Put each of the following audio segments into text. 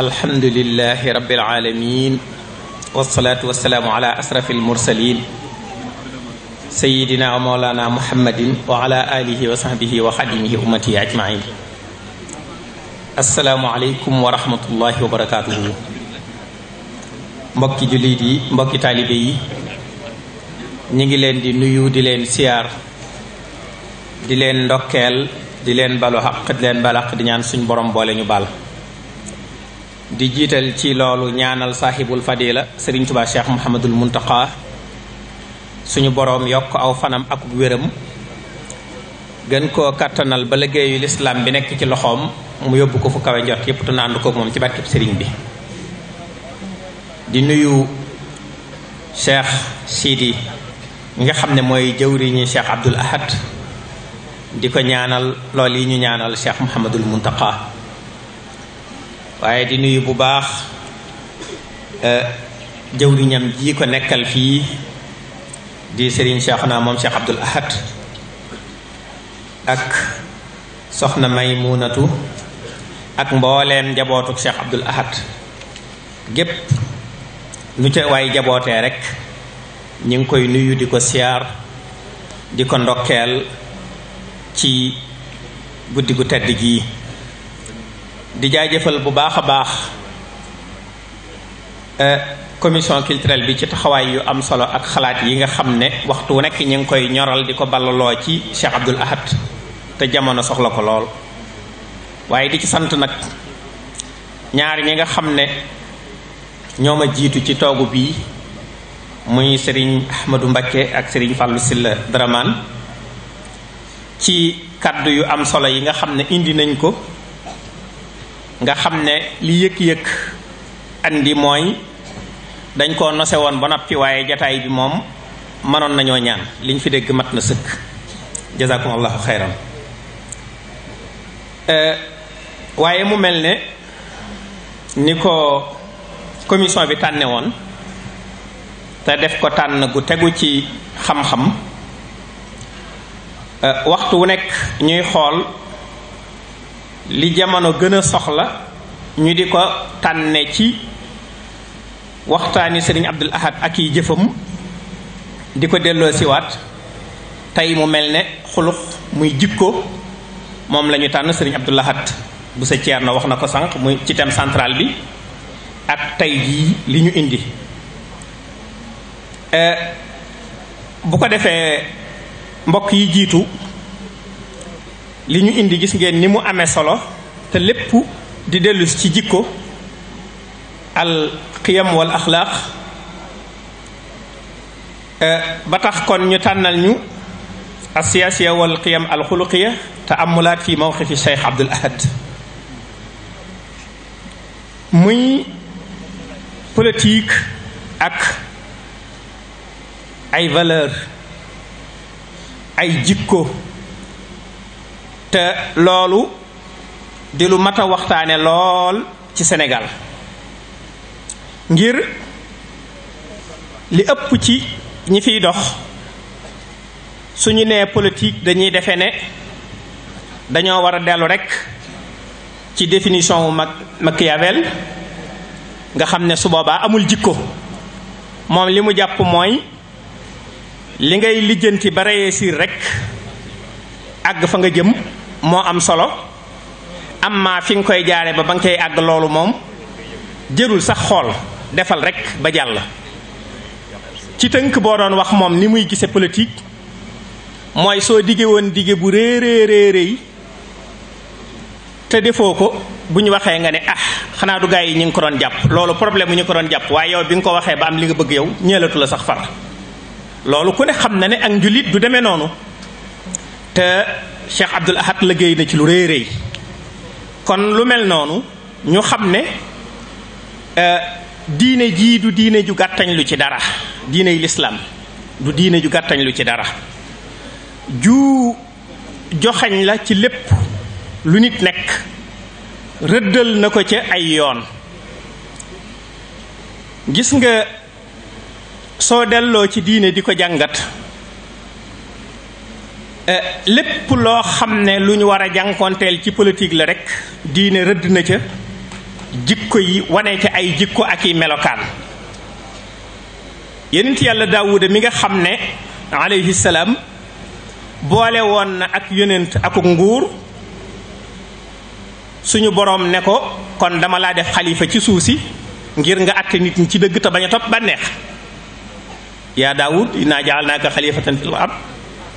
alhamdulillahi rabbil alamin wasalaatu wasalaamu ala asrafil mursalin sayidina wa mawlana muhammadin wa ala alihi wa sahbihi wa xadimihi ummati ajmain. assalaamu aleykum wa rahmatullahi wa barakatuhu. mbokki jullit yi, mbokki taalibe yi, ñi ngi leen di nuyu, di leen siyaar, di leen ndokkeel, di leen balu xaq, di leen balaq, di ñaan suñ borom boole ñu baal. di jiital ci loolu ñaanal saaxibul fadila Sëriñ Tuubaa Cheikh Muhammadul Muntaqa suñu boroom yokk aw fanam ak wéram, gën koo kattanal ba liggéeyu lislaam bi nekk ci loxoom mu yóbbu ko fu kawe njort yépp te na ànd ko moom ci barkeb sëriñ bi. di nuyu Cheikh Sidi nga xam ne mooy jëwriñi Cheikh Abdul Ahad, di ko ñaanal lool yi ñu ñaanal Cheikh Muhammadul Muntaqa. waaye di nuyu bu baax jëwriñam ji ko nekkal fii di Serigne Cheikhouna moom Cheikh Abdul Ahad ak soxna Maymunatu ak mbooleem njabootuk Cheikh Abdul Ahad gépp nu ca waaye jabootee rek ñu ngi koy nuyu, di ko siyaar, di ko ndokkeel ci guddi gu tedd gii. di jaajëfal bu baax a baax commission culturelle bi ci taxawaay yu am solo ak xalaat yi nga xam ne waxtu wu nekk ñu ngi koy ñoral di ko ballaloo ci Cheikh Abdul Ahad te jamono soxla ko lool. waaye di ci sant nag ñaar ñi nga xam ne ñoo ma jiitu ci toogu bii muy Serigne Ahmadou Mbacké ak Serigne Fallou Silla Dramane ci kaddu yu am solo yi nga xam ne indi nañ ko. nga xam ne li yëkk-yëkk andi mooy dañ koo nose woon ba noppi, waaye jataay bi moom mënoon nañoo ñaan, liñ fi dégg mat na sëkk. jazakumullahu xayran. waaye mu mel ne ni ko commission bi tànne woon te def ko tànn gu tegu ci xam-xam, waxtu wu nekk ñuy xool li jamono gën a soxla ñu di ko tànne ci waxtaani Sëriñ Abdul Ahad ak yi jëfam, di ko delloo siwaat. tey mu mel ne xulux muy jikko moom la ñu tànn. Sëriñ Abdul Ahad bu sa ceer na wax na ko sànq muy ci thème central bi, ak tey jii li ñu indi. bu ko defee mbokk yi jiitu li ñu indi gis ngeen ni mu amee solo, te lépp di dellu ci jikko, al qiyam wal axlaaq. ba tax kon ñu tànnal ñu asiyaasiya wal qiyam al xuluqiya te amulaat fi mawqifi Cheikh Abdul Ahad, muy politique ak ay valeur, ay jikko. te loolu di lu mat a waxtaane lool ci Sénégal, ngir li ëpp ci ñi fiy dox suñu nee politique dañuy defe ne dañoo war a dellu rekk ci définition wu Machiavel, nga xam ne su boobaa amul jikko. moom li mu jàpp mooy li ngay lijjanti ba réussir rekk àgg fa nga jëm moo am solo, amma fi nga koy jaare ba nga koy àgg loolu moom jërul sax xool, defal rekk ba jàll. ci tënk boo doon wax moom ni muy gise politique mooy soo dige woon dige bu réeréeréeréy te defoo ko, bu ñu waxee nga ne xanaa du gaa yi ñu ngi ko doon jàpp, loolu problème bu ñu ko doon jàpp, waaye yow bi nga ko waxee ba am li nga bëgg yow ñeelatu la sax far. loolu ku ne xam na ne ak njulit du demee noonu, te Cheikh Abdul Ahad liggéey na ci lu rëy rëy. kon lu mel noonu ñu xam ne diine jii du diine ju gàttañ lu ci dara, diine yi lislaam du diine ju gàttañ lu ci dara, ju joxañ la ci lépp lu nit nekk, rëddal na ko ca ay yoon. gis nga soo delloo ci diine di ko jàngat, lépp loo xam ne lu ñu war a jànkoonteel ci politique la rek diine rëdd na ca jikko yi wane ci ay jikko ak i melokaan. yonent yàlla Daawuda mi nga xam ne alayhi salaam boole woon na ak yonent ak nguur, suñu boroom ne ko kon dama laa def xalifa ci suuf si ngir nga àtte nit ñi ci dëgg te bañ a topp bànneex. yaa Daawud innaa ja'alnaaka xalifatan fil ard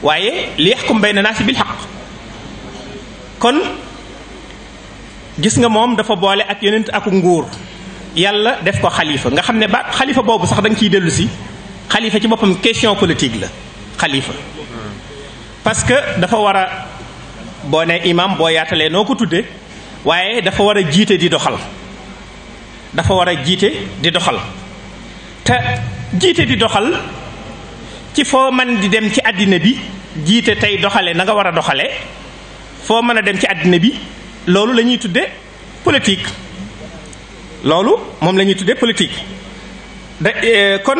waaye li yaxkum bayna naasi bil xaq. kon gis nga moom dafa boole ak yonent ak nguur, yàlla def ko xalifa. nga xam ne ba xalifa boobu sax da nga ciy dellu si, xalifa ci boppam question politique la. xalifa parce que dafa war a, boo ne imam boo yaatalee noo ko tudde, waaye dafa war a jiite di doxal. dafa war a jiite di doxal te jiite di doxal ci foo mën di dem ci àddina bi, jiite tey doxale na nga war a doxale foo mën a dem ci àddina bi. loolu la ñuy tudde politique. loolu moom la ñuy tudde politique. kon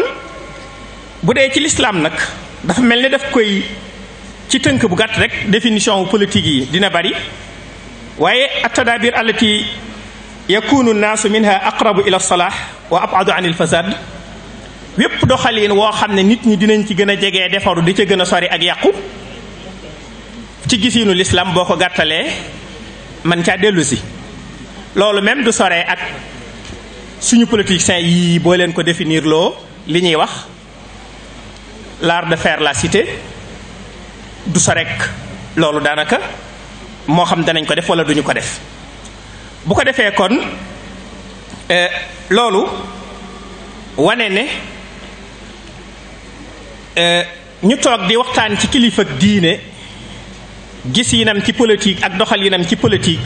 bu dee ci lislaam nag dafa mel ni daf koy, ci tënk bu gàtt rek définition wu politique yi dina bari, waaye at-tadaabir allati yakunu nnaasu minha aqrabu ila salah wa abadu an il fasad, wépp doxalin woo xam ne nit ñi dinañ ci gën a jegee defaru di ca gën a sori ak yàqu, ci gisiinu lislaam boo ko gàttalee man caa dellu si. loolu même du soree ak suñu politiciens yii boo leen ko définir loo li ñuy wax l'art de faire la cité, du sorek loolu daanaka moo xam danañ ko def wala duñu ko def. bu ko defee kon loolu wane ne ñu toog di waxtaan ci kilifa ak diine, gis yinam ci politique ak doxal yinam ci politique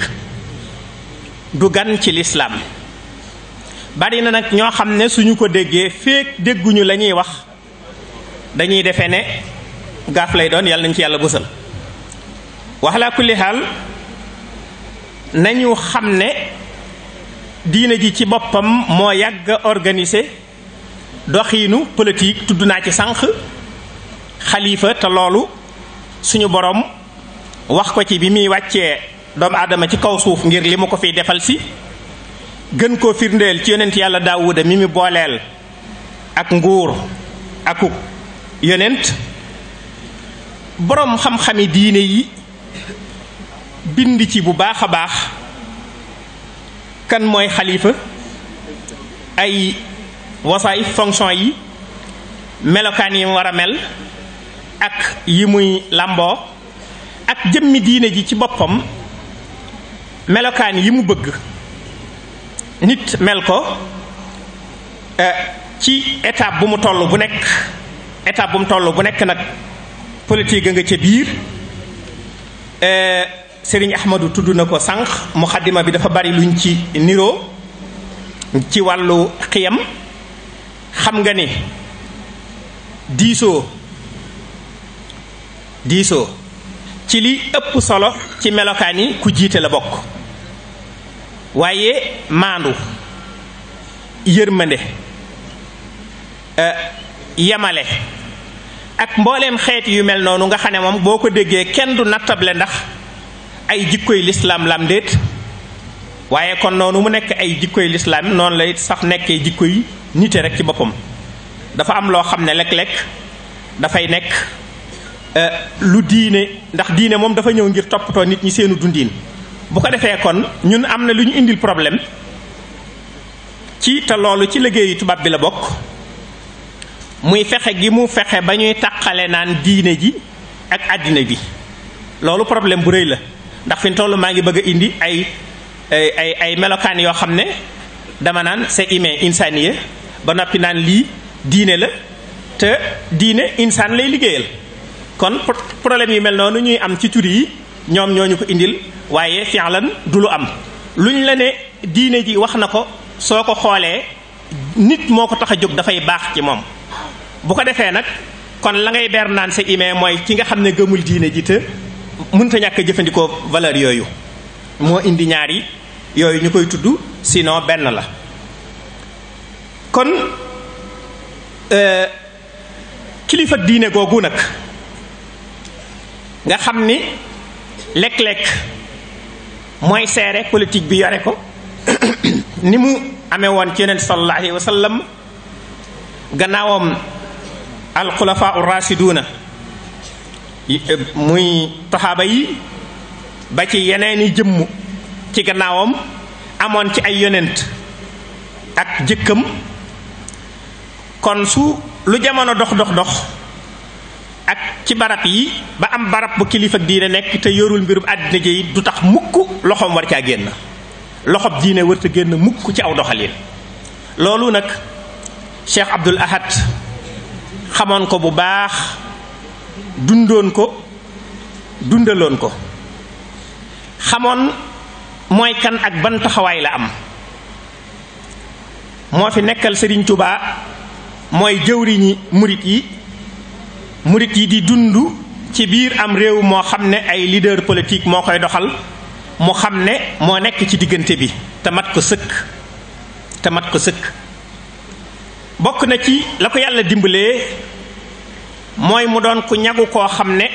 du gan ci lislaam. bari na nag ñoo xam ne suñu ko déggee feek dégguñu la ñuy wax dañuy defee ne gaaf lay doon, yàlla nañ ci yàlla bësal. wax laa kulli xaal nañu xam ne diine ji ci boppam moo yàgg organiser doxiinu politique. tudd naa ci sànq xalifa, te loolu suñu borom wax ko ci bi muy wàccee doomu aadama ci kaw suuf ngir li mu ko fiy defal si, gën koo firndeel ci yonent yàlla Daawuda mi mu booleel ak nguur akuk yonent. boroom xam-xami diine yi bind ci bu baax a baax kan mooy xalifa, ay wasaay fonction yi, melokaan yi mu war a mel ak yi muy làmboo, ak jëmmi diine ji ci boppam melokaan yi mu bëgg nit mel ko ci étape bu mu toll bu nekk. étape bu mu toll bu nekk nag politique nga ca biir. Serigne Ahmadou tudd na ko sànq, muxaddima bi dafa bari luñ ci niroo ci wàllu xiyam. xam nga ni diisoo ci li ëpp solo ci melokaan yi ku jiite la bokk, waaye maandu, yërmande, yemale ak mbooleem xeet yu mel noonu nga xam ne moom boo ko déggee kenn du nattable ndax ay jikkoy lislaam lam déet. waaye kon noonu mu nekk ay jikkoy lislaam noonu lay sax nekkee jikkoy nite rek ci boppam. dafa am loo xam ne léeg-léeg dafay nekk lu diine, ndax diine moom dafa ñëw ngir toppatoo nit ñi seenu dundiin. bu ko defee kon ñun am na lu ñu indil problème ci, te loolu ci liggéeyu tubaab bi la bokk, muy fexe gi mu fexe ba ñuy taqale naan diine ji ak àddina bi. loolu problème bu rëy la, ndax fi mu toll maa ngi bëgg a indi ay melokaan yoo xam ne dama naan c'est humain, insaniye, ba noppi naan lii diine la te diine insaan lay liggéeyal. kon problème yi mel noonu ñuy am ci tur yi ñoom ñoo ñu ko indil, waaye fi'lan du lu am. luñ la ne diine ji wax na ko, soo ko xoolee nit moo ko tax a jóg, dafay baax ci moom. bu ko defee nag kon la ngay ber naan c'est humain mooy ki nga xam ne gëmul diine ji te mënta ñàkk a jëfandikoo valeur yooyu. moo indi ñaari yooyu ñu koy tudd, sinon benn la. kon kilifa diine googu nag nga xam ni léeg-léeg mooy seere politique bi yore ko ni mu amee woon ci yonent sallallahu alayhi wa sallam gannaawam alxulafaa ur-raasiduuna muy taxaaba yi ba ci yeneeni jëmm ci gannaawam amoon ci ay yonent ak jëkkam kon su lu jamono dox ak ci barab yi ba am barab bu kilifa diine nekk te yorul mbirum àddina ji du tax mukk loxoom war caa génn loxob diine wërta génn mukk ci aw doxalin loolu nag Cheikh Abdoul Ahad xamoon ko bu baax dundoon ko dundaloon ko xamoon mooy kan ak ban taxawaay la am moo fi nekkal Serigne Touba mooy jëwriñi murit yi di dund ci biir am réew moo xam ne ay leader politique moo koy doxal mu xam ne moo nekk ci diggante bi te mat ko sëkk bokk na ci la ko yàlla dimbalee mooy mu doon ku ñagu koo xam ne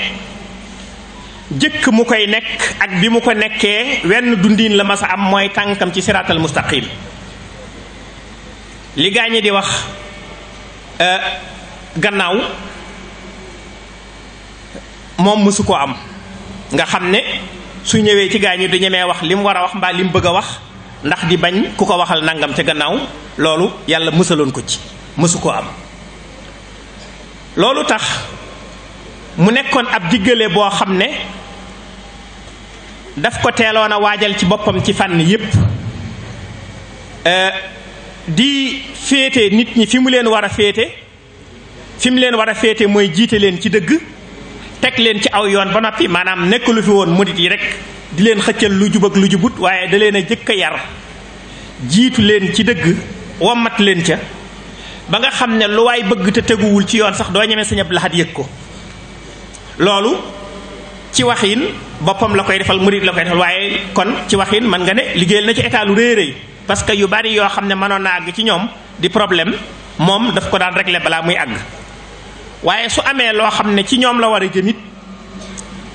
jëkk mu koy nekk ak bi mu ko nekkee wenn dundiin la masa am mooy tànkam ci siraatal mustaqim li gaañi di wax gannaaw moom mësu ko am nga xam ne su ñëwee ci gaañi du ñemee wax li mu war a wax mbaa li mu bëgg a wax ndax di bañ ku ko waxal nangam ca gannaaw loolu yàlla mësaloon ko ci mësu ko am loolu tax mu nekkoon ab diggale boo xam ne daf ko teeloon a waajal ci boppam ci fànn yépp di féete nit ñi fi mu leen war a féete mooy jiite leen ci dëgg teg leen ci aw yoon ba noppi maanaam nekk lu fi woon murit yi rek di leen xëccal lu jub ak lu jubut waaye da leen a jëkk a yar jiitu leen ci dëgg wommat leen ca ba nga xam ne lu waay bëgg te teguwul ci yoon sax doo ñemee Sëñ Abdul Ahad yëg ko loolu ci waxin boppam la koy defal murit la koy defal waaye kon ci waxin mën nga ne liggéeyal na ci état lu rëy rëy parce que yu bari yoo xam ne mënoon na àgg ci ñoom di problème moom daf ko daan régler balaa muy àgg waaye su amee loo xam ne ci ñoom la war a jëmit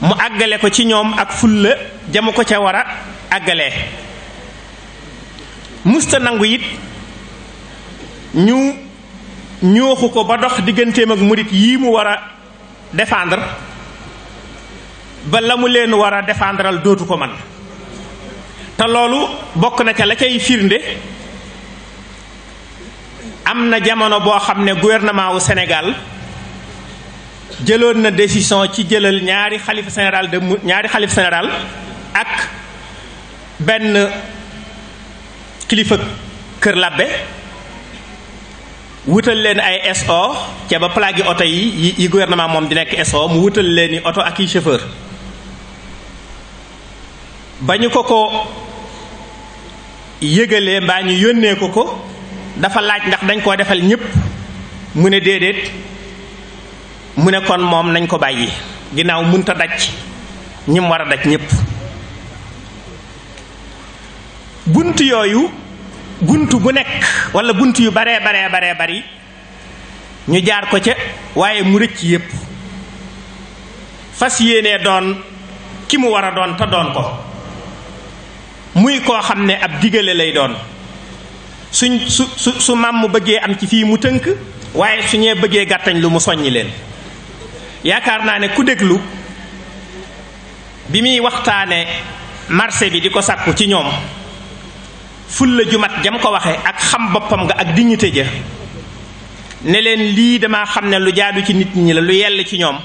mu àggale ko ci ñoom ak fulla jamu ko ca war a àggalee musta nangu it ñu ñooxu ko ba dox digganteem ak murit yii mu war a défendre ba la mu leen war a défendral dootu ko man te loolu bokk na ca la cay firnde am na jamono boo xam ne gouvernement wu Sénégal jëloon na décision ci jëlal ñaari xalif général ak benn kilifa kër labbe wutal leen ay SO ca ba plaque oto yi gouvernement moom di nekk SO mu wutal leen i oto ak i chauffeur ba ñu ko yëgalee mbaa ñu yónnee ko dafa laaj ndax dañ koo defal ñépp mu ne déedéet mu ne kon moom nañ ko bàyyi ginnaaw munta daj ñi mu war a daj ñépp bunt yooyu bunt bu nekk wala bunt yu baree bari ñu jaar ko ca waaye mu rëcc yépp fas yéenee doon ki mu war a doon te doon ko muy koo xam ne ab digale lay doon su maam mu bëggee am ci fii mu tënk waaye su ñee bëggee gàttañ lu mu soññi leen yaakaar naa ne ku déglu bi muy waxtaane marché bi di ko sàkku ci ñoom fulla ju mat jam ko waxe ak xam boppam nga ak dignité ja ne leen lii dama xam ne lu jaadu ci nit ñi la lu yell ci ñoom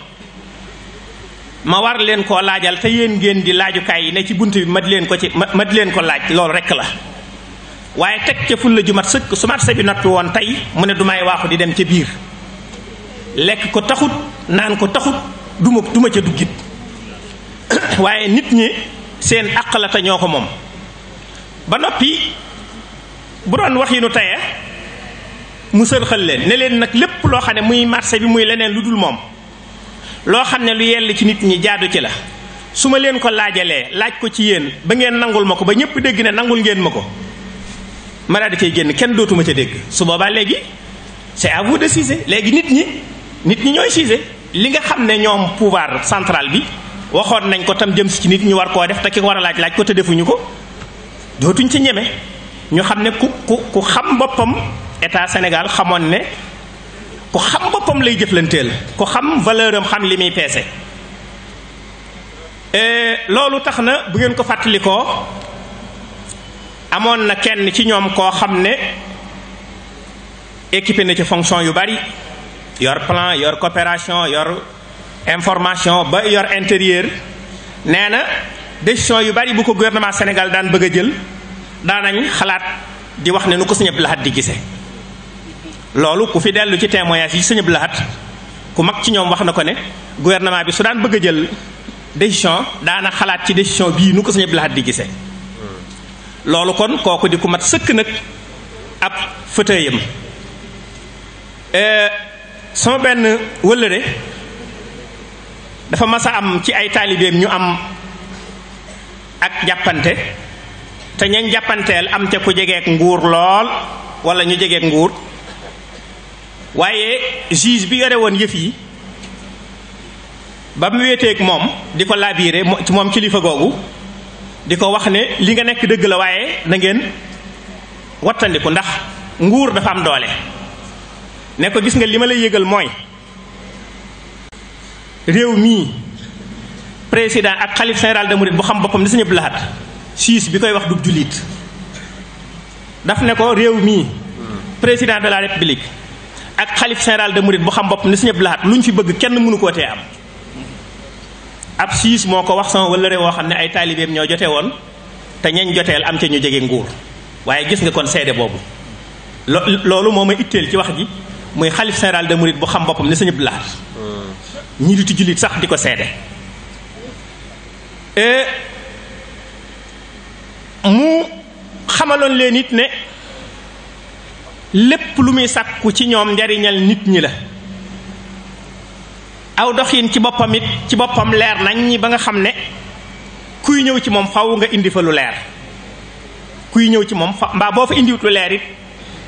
ma war leen koo laajal te yéen ngeen di laajukaay yi ne ci bunt bi ma di leen ko laaj loolu rekk la waaye teg ca fulla ju mat sëkk su marché bi noppi woon tey mu ne du may waaxu di dem ca biir lekk ko taxut naan ko taxut duma ca duggit waaye nit ñi seen àq la te ñoo ko moom ba noppi bu doon wax yi nu teye mu sërxal leen ne leen nag lépp loo xam ne muy marché bi muy leneen lu dul moom loo xam ne lu yell ci nit ñi jaadu ci la su ma leen ko laajalee laaj ko ci yéen ba ngeen nangul ma ko ba ñépp dégg ne nangul ngeen ma ko ma daal di koy génn kenn dootuma ca dégg su boobaa léegi c'est à vous de juger léegi nit ñi ñooy juger li nga xam ne ñoom pouvoir central bi waxoon nañ ko tam jëm si ci nit ñu war koo def te ki war a laaj ko te defuñu ko dootuñ ci ñeme ñu xam ne ku xam boppam état Sénégal xamoon ne ku xam boppam lay jëflanteel ku xam valeur am xam li muy peese. loolu tax na bu ngeen ko fàttalikoo amoon na kenn ci ñoom koo xam ne équipé na ci fonction yu bari yor plan yor coopération yor information ba yor intérieur nee na décision yu bari bu ko gouvernement Sénégal daan bëgg a jël daanañ xalaat di wax ne nu ko Sëñ Abdou Lahad di gisee. loolu ku fi dellu ci témoignage yi Sëñ Abdou Lahad ku mag ci ñoom wax na ko ne gouvernement bi su daan bëgg a jël décision daana xalaat ci décision bii nu ko Sëñ Abdou Lahad di gisee. loolu kon kooku di ku mat sëkk nag ab fauteuilam. sama benn wëllëre dafa mas a am ci ay taalibeem ñu am ak jàppante te ñañ jàppanteel am te ku jegeek nguur lool wala ñu jegeek nguur waaye juge bi yore woon yëf yi ba mu wéeteeg moom di ko labiré moom kilifa googu di ko wax ne li nga nekk dëgg la waaye na ngeen wattandiku ndax nguur dafa am doole ne ko gis nga li ma lay yëgal mooy réew mii président ak xalif général de Mouride bu xam boppam ni Sëñ Abdou Lahad siis bi koy wax du jullit daf ne ko réew mii président de la république ak xalif général de Mouride bu xam boppam ni Sëñ Abdou Lahad lu ñu fi bëgg kenn mënu koo tee am. ab siis moo ko wax sama wëllëre woo xam ne ay taalibeem ñoo jote woon te ñañ joteel am ca ñu jege nguur waaye gis nga kon seede boobu loolu moo ma itteel ci wax ji muy xalif général de Mouride bu xam boppam ni Sëñ Abdou Lahad ñi di jullit sax di ko seede. mu xamaloon leen it ne lépp lu muy sàkku ci ñoom njariñal nit ñi la aw doxin ci boppam it ci boppam leer nañ ñi ba nga xam ne kuy ñëw ci moom faw nga indi fa lu leer kuy ñëw ci moom mbaa boo fa indiwut lu leer it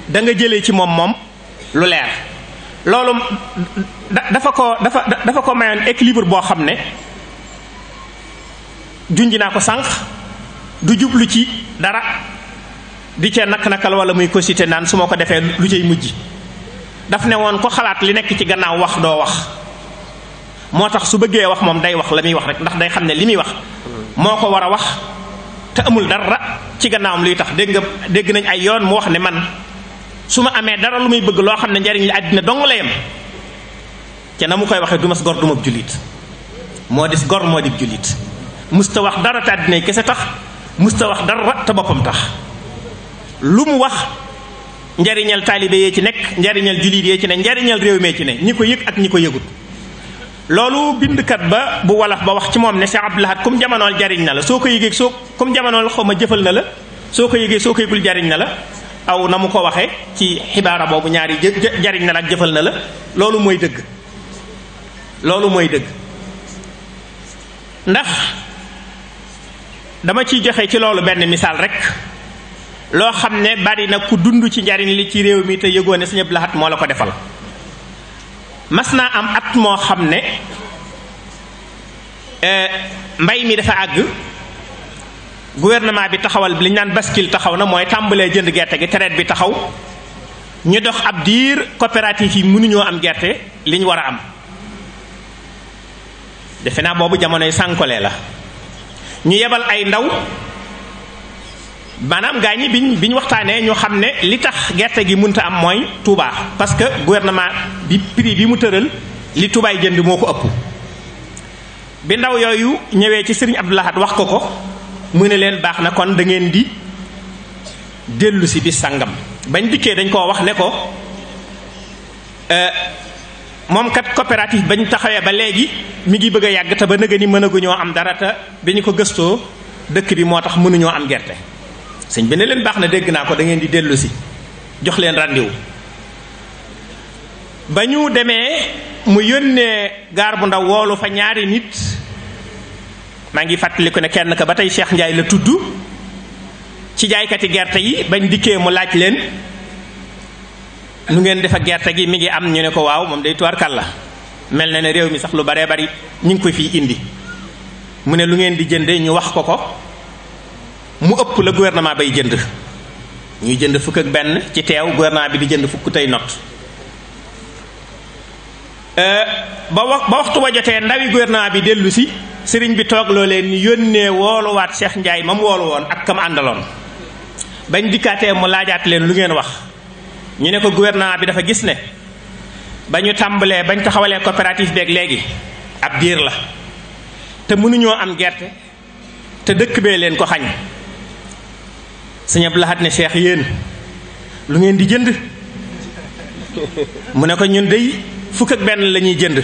da nga jëlee ci moom lu leer. loolu dafa ko mayoon équilibre boo xam ne junj naa ko sànq du jublu ci dara di ca nakal wala muy ko cité naan su ma ko defee lu cay mujj daf ne woon ko xalaat li nekk ci gannaaw wax doo wax moo tax su bëggee wax moom day wax la muy wax rek ndax day xam ne li muy wax moo ko war a wax te amul dara ci gannaawam luy tax dégg nañ ay yoon mu wax ne man su ma amee dara lu muy bëgg loo xam ne njariñ li àddina dong la yem ca na mu koy waxee du mas gor du ma jullit moo dis gor moo di jullit musta wax dara te àddina kese tax musta wax dara te boppam tax lu mu wax njariñal taalibe yee ci nekk njariñal jullit yee ci ne njariñal réew mee ci ne ñi ko yëg ak ñi ko yëgut. loolu bindkat ba bu wolof ba wax ci moom ne Cheikh Abdou Lahad comme jamonool jariñ na la soo ko yëgee soo comme jamonool xaw ma jëfal na la soo ko yëgee soo ko yëgul jariñ na la aw na mu ko waxee ci xibaara boobu ñaari jariñ na la ak jëfal na la loolu mooy dëgg. loolu mooy dëgg ndax dama ciy joxe ci loolu benn misaal rek loo xam ne bari na ku dund ci njariñ li ci réew mi te yëgoo ne Sëñ Abdou Lahad moo la ko defal. mas naa am at moo xam ne mbay mi dafa àgg gouvernement bi taxawal li ñu naan bascule taxaw na mooy tàmbalee jënd gerte gi traite bi taxaw ñu dox ab diir coopérative yi mënuñoo am gerte li ñu war a am. defe naa boobu jamonoy sànkolee la ñu yebal ay ndaw maanaam gaa ñi biñ waxtaanee ñu xam ne li tax gerte gi mënta am mooy Touba parce que gouvernement bi prix bi mu tëral li Toubaay jënd moo ko ëpp. bi ndaw yooyu ñëwee ci Serigne Abdou Lahad wax ko mu ne leen baax na kon da ngeen di dellu si bis sangam bañ dikkee dañ koo wax ne ko moom kat coopérative bañ taxawee ba léegi mi ngi bëgg a yàgg te ba nëga ni mënaguñoo am dara te bi ñu ko gëstoo dëkk bi moo tax mënuñoo am gerte. sëñ bi ne leen baax na dégg naa ko da ngeen di dellu si jox leen rendez-vous ba ñu demee mu yónnee gaar bu ndaw woolu fa ñaari nit maa ngi fàttaliku ne kenn ka ba tey Cheikh Ndiaye la tudd ci jaaykati gerte yi bañ dikkee mu laaj leen nu ngeen def ak gerte gi mi ngi am ñu ne ko waaw moom day tuwaarkal la mel na ne réew mi sax lu baree bari ñu ngi koy fii indi mu ne lu ngeen di jënde ñu wax ko mu ëpp la gouvernement bay jënd ñuy jënd fukk ak benn ci teew gouvernement bi di jënd fukk tey not ba waxtu ba jotee ndawi gouvernement bi dellu si sëriñ bi toog loo leen ni yónnee wooluwaat Cheikh Ndiaye ma mu woolu woon ak kam àndaloon bañ dikkaatee mu laajaat leen lu ngeen wax ñu ne ko gouvernement bi dafa gis ne ba ñu tàmbalee bañ taxawalee coopérative beeg léegi ab diir la te mënuñoo am gerte te dëkk bee leen ko xañ Sëñ Abdou Lahad ne Cheikh yéen lu ngeen di jënd mu ne ko ñun dey fukk ak benn la ñuy jënd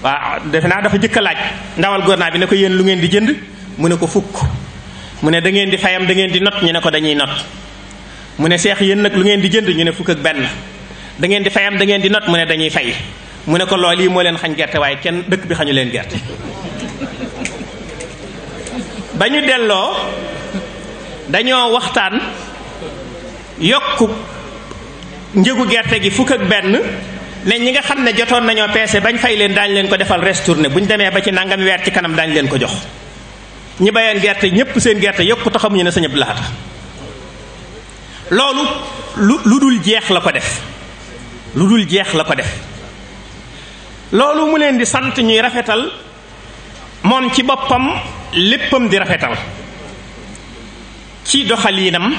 waaw defe naa dafa jëkk a laaj ndawal gouvernement bi ne ko yéen lu ngeen di jënd mu ne ko fukk mu ne da ngeen di fayam da ngeen di not ñu ne ko dañuy not mu ne Cheikh yéen nag lu ngeen di jënd ñu ne fukk ak benn da ngeen di fayam da ngeen di not mu ne dañuy fay mu ne ko loolu yi moo leen xañ gerte waaye kenn dëkk bi xañu leen gerte ba ñu delloo dañoo waxtaan yokku njëgu gerte gi fukk ak benn ne ñi nga xam ne jotoon nañoo peese bañ fay leen daañu leen ko defal restourné bu ñu demee ba ci nangami weer ci kanam daañu leen ko jox ñi bayeen gerte ñépp seen gerte yokku te xamuñu ne Sëñ Abdou Lahad loolu lu dul jeex la ko def lu dul jeex la ko def loolu mu leen di sant ñuy rafetal moom ci boppam léppam di rafetal ci doxaliinam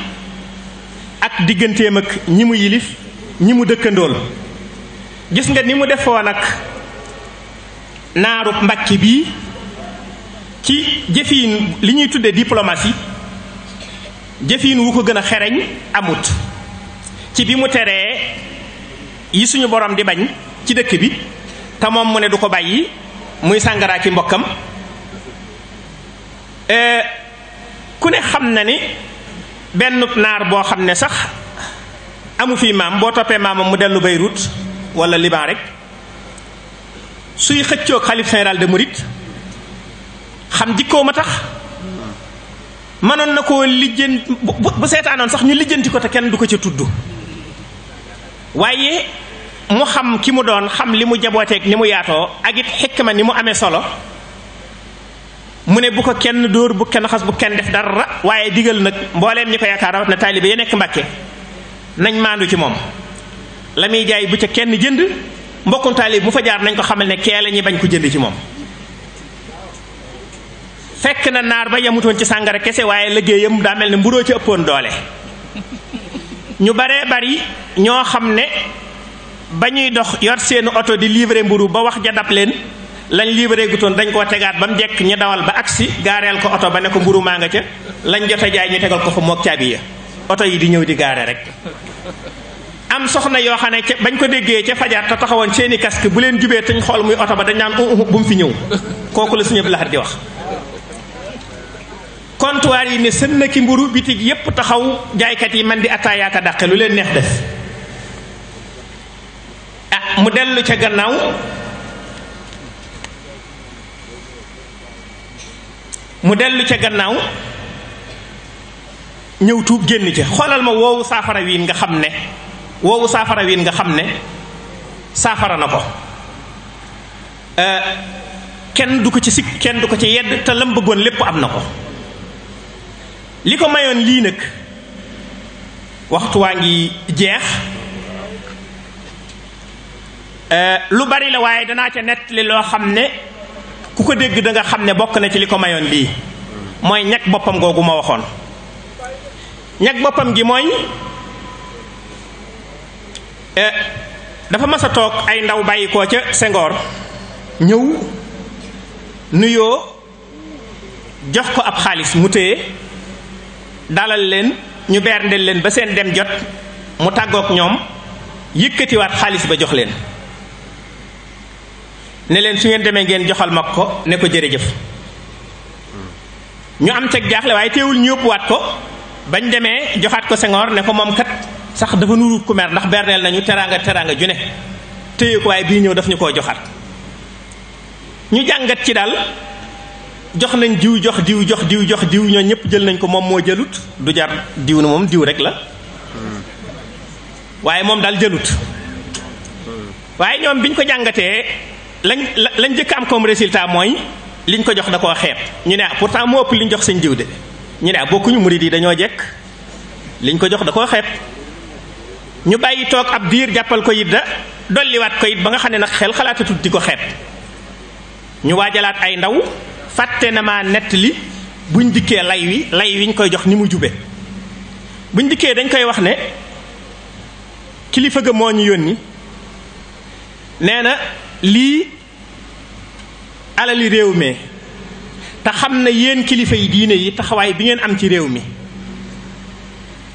ak digganteem ak ñi mu yilif ñi mu dëkkandool gis nga ni mu defoon ak naarub Mbàkke bii ci jëfiin li ñuy tudde diplomatie jëfiin wu ko gën a xereñ amut ci bi mu teree yi suñu borom di bañ ci dëkk bi te moom mu ne du ko bàyyi muy sàngara ci mbokkam ku ne xam na ni benn naar boo xam ne sax amu fi maam boo toppee maamam mu dellu Beyrouth wala Liban rek suy xëccoog xalif général de Mouride xam jikkoom a tax mënoon na koo lijjanti bu seetaanoon sax ñu lijjanti ko te kenn du ko ca tudd waaye mu xam ki mu doon xam li mu jabooteeg ni mu yaatoo ak it xikma ni mu amee solo mu ne bu ko kenn dóor bu kenn xas bu kenn def dara waaye digal nag mbooleem ñi ko yaakaar rawat na taalibe ya nekk Mbàkke nañ maandu ci moom la muy jaay bu ca kenn jënd mbokkum taalib mu fa jaar nañ ko xamal ne kee la ñuy bañ ko jënd ci moom fekk na naar ba yamutoon ci sàngara kese waaye liggéeyam daa mel ne mburoo ci ëppoon doole ñu baree bari ñoo xam ne ba ñuy dox yor seenu oto di livrer mburu ba wax ja dab leen lañ livré gutoon dañ koo tegaat ba mu jekk ñu dawal ba agsi gaareel ko oto ba ne ko mburu maa nga ca lañ jot a jaay ñu tegal ko fa mook caabi ya oto yi di ñëw di gaare rek am soxna yoo xam ne bañ ko déggee ca fajar te taxawoon seeni casque bu leen jubee te ñu xool muy oto ba dañ naan bu mu fi ñëw kooku la Sëñ Abdou Lahad di wax comptoir yi ne sën na ki mburu bitig yépp taxaw jaaykat yi man di attaayaaka dàqe lu leen neex def ah mu dellu ca gannaaw ñëw tuub génn ca xoolal ma woowu saafara wiin nga xam ne saafara na ko kenn du ko ci sikk kenn du ko ci yedd te lam bëggoon lépp am na ko li ko mayoon lii nag waxtu waa ngi jeex lu bari la waaye danaa ca nettali loo xam ne ku ko dégg da nga xam ne bokk na ci li ko mayoon lii mooy ñag boppam googu ma waxoon ñag boppam gi mooy dafa mas a toog ay ndaw bàyyi koo ca Senghor ñëw nuyoo jox ko ab xaalis mu téye dalal leen ñu berndeel leen ba seen dem jot mu tàggook ñoom yëkkatiwaat xaalis ba jox leen ne leen su ngeen demee ngeen joxal mag ko ne ko jërëjëf ñu am ceg jaaxle waaye teewul ñu yóbbuwaat ko bañ demee joxaat ko Senghor ne ko moom kat sax dafa nuru ku mer ndax berneel nañu teraanga ju ne téye ko waaye bii ñëw daf ñu koo joxaat ñu jàngat ci daal jox nañ diw jox diw ñoo ñëpp jël nañ ko moom moo jëlut du jar diw na moom diw rek la waaye moom daal jëlut waaye ñoom biñ ko jàngatee lañ jëkk am comme résultat mooy liñ ko jox da koo xeeb ñu ne pourtant moo ëpp liñ jox seen diw de ñu ne bokkuñu murid yi dañoo jekk liñ ko jox da koo xeeb ñu bàyyi toog ab diir jàppal ko it da dolliwaat ko it ba nga xam ne nag xel xalaatatut di ko xeeb ñu waajalaat ay ndaw fàtte na maa nettali buñ dikkee lay wiñ koy jox ni mu jube buñ dikkee dañ koy wax ne kilifa ga moo ñu yónni nee na lii alali réew mi te xam na yéen kilifa yi diine yi taxawaay bi ngeen am ci réew mi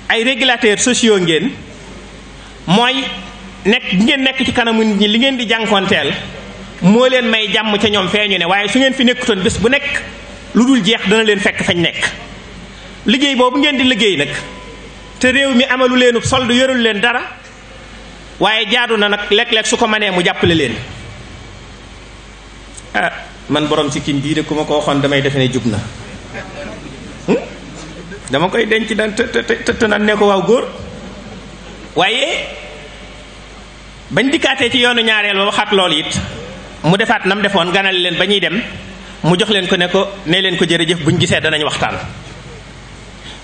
ay régulateurs sociaux ngeen mooy nekk bi ngeen nekk ci kanamu nit ñi li ngeen di jànkoonteel moo leen may jàmm ca ñoom feeñu ne waaye su ngeen fi nekkutoon bés bu nekk lu dul jeex dana leen fekk fañ nekk liggéey boobu ngeen di liggéey nag te réew mi amalu leenub solde yorul leen dara waaye jaadu na nag léeg-léeg su ko mënee mu jàppale leen ah man borom si kin bii de ku ma ko waxoon damay defe ne jub na dama koy denc daan te nan ne ko waaw góor waaye bañ dikkaatee ci yoonu ñaareel ba waxaat loolu it mu defaat nam defoon ganal leen ba ñuy dem mu jox leen ko ne leen ko jërëjëf buñ gisee danañ waxtaan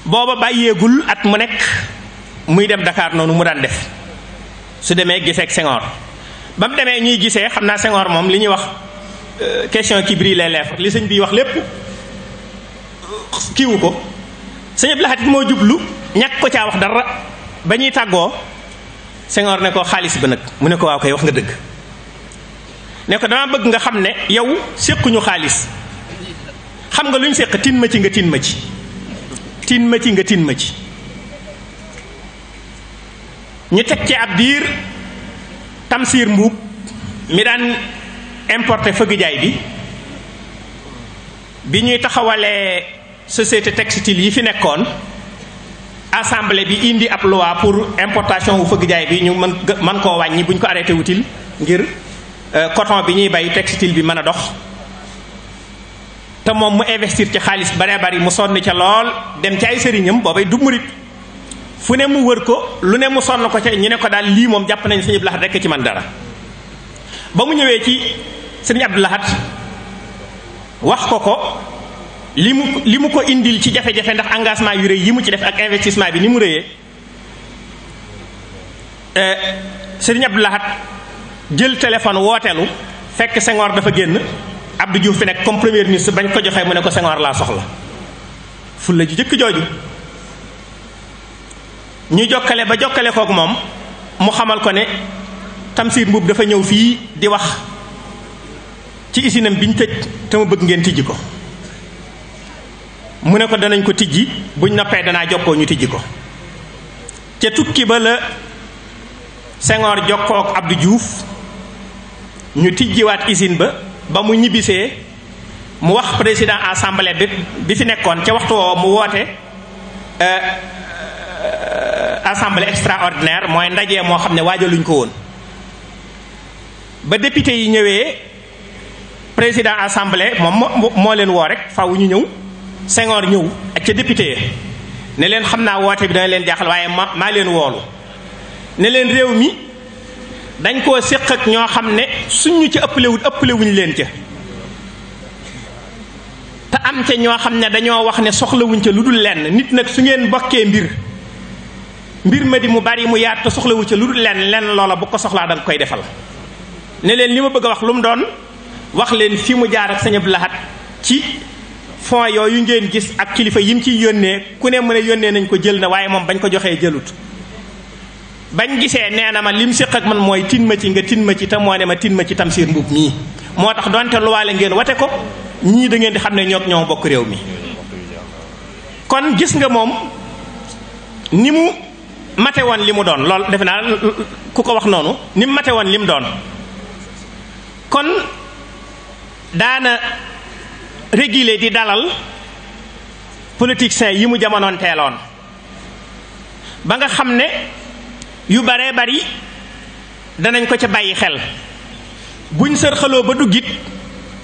booba bàyyeegul at mu nekk muy dem Dakar noonu mu daan def su demee gisee ak Senghor ba mu demee ñuy gisee xam naa Senghor moom li ñuy wax question qui brûle les lèvres li sëñ bi wax lépp kiiwu ko sëñ Abdou Lahad moo jublu ñàkk ko caa wax dara ba ñuy tàggoo Senghor ne ko xaalis ba nag mu ne ko waaw koy wax nga dëgg ne ko dama bëgg nga xam ne yow séquñu xaalis xam nga lu ñu séq tin ma ci nga tin ma ci tin ma ci nga tin ma ci ñu teg ci ab diir Tamsir Mbuub mi daan importé fëgg jaay bi ñuy taxawalee société textile yi fi nekkoon assemblée bi indi ab loi pour importation wu fëgg jaay bi ñu mën koo wàññi bu ñu ko arrêté wutil ngir coton bi ñuy bay textile bi mën a dox te moom mu investir ci xaalis baree bari mu sonn ca lool dem ci ay sëriñam boobay du murit fu ne mu wër ko lu ne mu sonn ko ca ñu ne ko daal lii moom jàpp nañ Sëriñ Abdou Lahad rekk ci man dara ba mu ñëwee ci Sëriñ Abdou Lahad wax ko li mu ko indil ci jafe-jafe ndax engagement yu rëy yi mu ci def ak investissement bi ni mu rëyee Sëriñ Abdou Lahad jël téléphone wooteelu fekk Senghor dafa génn Abdou Diouf fi nekk comme premier ministre bañ ko joxee mu ne ko Senghor laa soxla fulla ji jëkk jooju ñu jokkale ba jokkale kook moom mu xamal ko ne Tamsir Mbuub dafa ñëw fii di wax ci isinam biñ tëj te ma bëgg ngeen tijji ko mu ne ko danañ ko tijji buñ noppee danaa jokkoo ñu tijji ko ca tukki ba la Senghor jokkoo ak Abdou Diouf ñu tijjiwaat usine ba mu ñibbisee mu wax président assemblée bi fi nekkoon ca waxtu woo mu woote assemblée extraordinaire mooy ndaje moo xam ne waajaluñ ko woon ba député yi ñëwee président assemblée moom moo leen woo rek faaw ñu ñëw Senghor ñëw ak ca député yi ne leen xam naa woote bi dana leen jaaxal waaye maa leen woolu ne leen réew mi dañ koo séq ak ñoo xam ne suñ ñu ci ëppalewuñ leen ca te am ca ñoo xam ne dañoo wax ne soxlawuñ ca lu dul lenn nit nag su ngeen bokkee mbir ma di mu bari mu yaat te soxlawu ca lu dul lenn loola bu ko soxlaa da nga koy defal ne leen li ma bëgg a wax lu mu doon wax leen fi mu jaar ak Sëriñ Abdou Lahad ci fonds yooyu ngeen gis ak kilifa yim ciy yónnee ku ne mu ne yónnee nañ ko jël na waaye moom bañ ko joxee jëlut bañ gisee nee na ma lim séq ak man mooy tin ma ci nga tin ma ci te moo ne ma tin ma ci Tamsir Mbuub mii moo tax donte luwaale ngeen wate ko ñii da ngeen di xam ne ñoo bokk réew mi kon gis nga moom ni mu mate woon li mu doon lool defe naa ku ko wax noonu ni mu mate woon li mu doon kon daana réguler di dalal politiciens yi mu jamonoon teeloon ba nga xam ne yu baree bari danañ ko ca bàyyi xel buñ sërxaloo ba duggit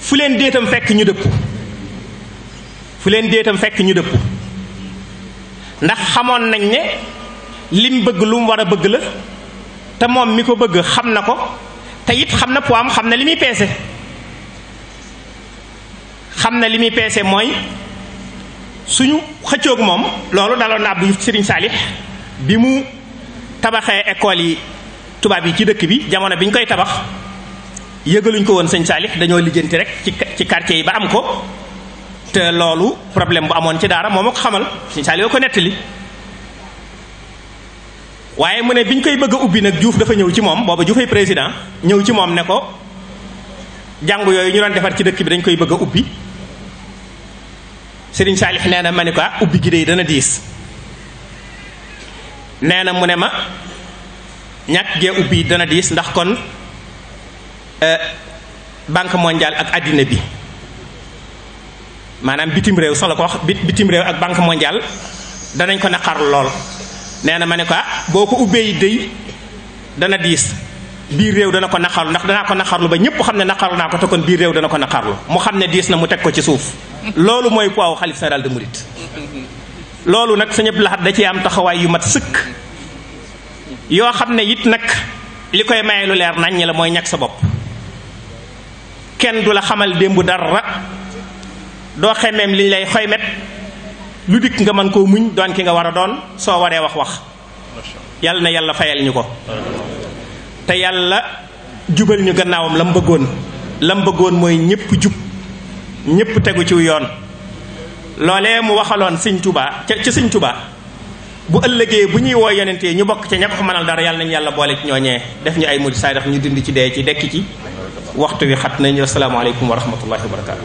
fu leen déetam fekk ñu dëpp ndax xamoon nañ ne lim bëgg lu mu war a bëgg la te moom mi ko bëgg xam na ko te it xam na poids am xam na li muy peese mooy suñu xëccoog moom loolu daloon na Abdou Serigne Salih bi mu tabaxee école yi tubaab yi ci dëkk bi jamono bi ñu koy tabax yëgaluñ ko woon sëñ Salih dañoo lijjanti rek ci quartier yi ba am ko te loolu problème bu amoon ci daara moom a ko xamal sëñ Salih ko nettali waaye mu ne bi ñu koy bëgg a ubbi nag Diouf dafa ñëw ci moom booba Dioufay président ñëw ci moom ne ko jàngu yooyu ñu doon defar ci dëkk bi dañ koy bëgg a ubbi Serigne Salih nee na ma ne ko ubbi gi de dana diis nee na mu ne ma ñàkk gee ubbi dana diis ndax kon banque mondiale ak àddina bi maanaam bitim réew sax la ko wax bitim réew ak banque mondiale danañ ko naqar lool nee na ma ne ko boo ko ubbee dey dana diis biir réew dana ko naqarlu ndax danaa ko naqarlu ba ñëpp xam ne naqarlu naa ko te kon biir réew dana ko naqarlu mu xam ne diis na mu teg ko ci suuf loolu mooy poids xalif général de Mouride loolu nag Sëñ Abdou Lahad da ci am taxawaay yu mat sëkk yoo xam ne it nag li koy maye lu leer nañ la mooy ñàkk sa bopp kenn du la xamal démb dara doo xemeem liñ lay xoymet lu dikk nga mën koo muñ doon ki nga war a doon soo waree wax yàlla na yàlla fayal ñu ko te yàlla jubal ñu gannaawam la mu bëggoon mooy ñépp jub ñépp tegu ci yoon loolee mu waxaloon Sëñ Tuubaa ci Sëñ Tuubaa bu ëllëgee bu ñuy woo yonentee ñu bokk ca ña ko mënal dara yàlla nañu yàlla boole ci ñooñee def ñu ay murid saay dax ñu dindi ci dee ci dekki ci waxtu wi xat nañu asalaamaaleykum wa rahmatullahi wa barakaatu